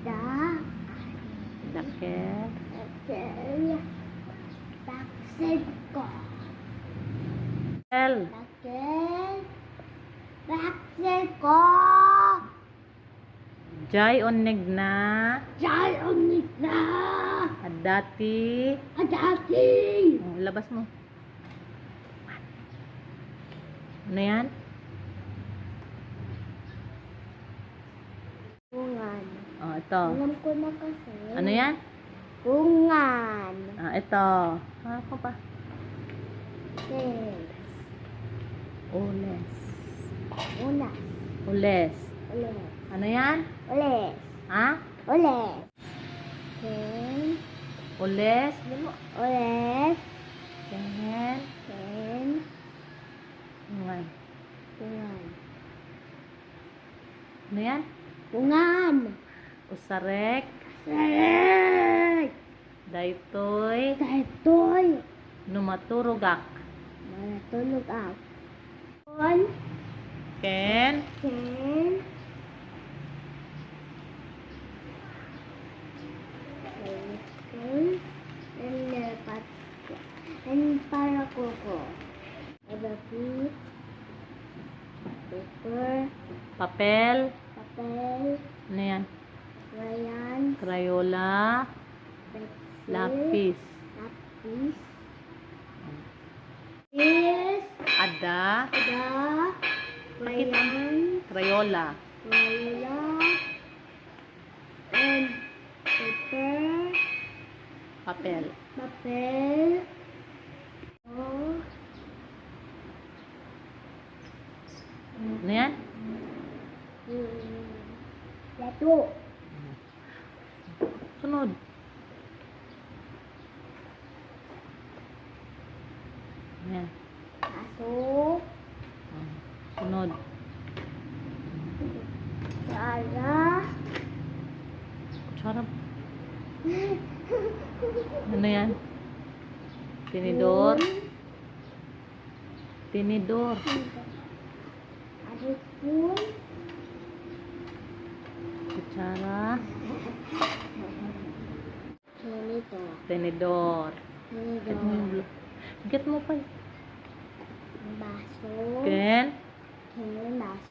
Da. Dakil. Dakil. Daksil ko. L. Dakil. Daksil ko. Jay onig na. Jai unik na. Adati. Adati. Oh, labas mo. Ano yan? Bungan. Oh, ito. Alam ko na kasi. Ano yan? Bungan. Ah, ito. Ano ko pa? Six. Ules. Una. Ules. Ulit. Ano yan? Ulit. Ha? Ulit. Ten. Ules. Dimo. Ulit. Ten. Ten. Bungan. Bungan. Ano yan? Bungan. Usarek. Sarek. Daytoy. Daytoy. Numaturugak. Matulog ako. One. Ken. Ten. And para koko. Ebaki. Paper. Papel. Papel. Ano yan? Crayon. Crayola. Pencil. Lapis. Lapis. This. Ada. The. Crayon. Crayola. Crayola. And paper. Papel. Papel. Oh. Ano yan? Plato. Sunod. Ano yan? Aso. Sunod. Sara. Kutsara. Ano yan? Tinidor. Tinidor. Ada spoon. Kutsara. Ganito. Tinidor. Get mo yung Ganito. Get mo pa. Baso. Ken. Baso.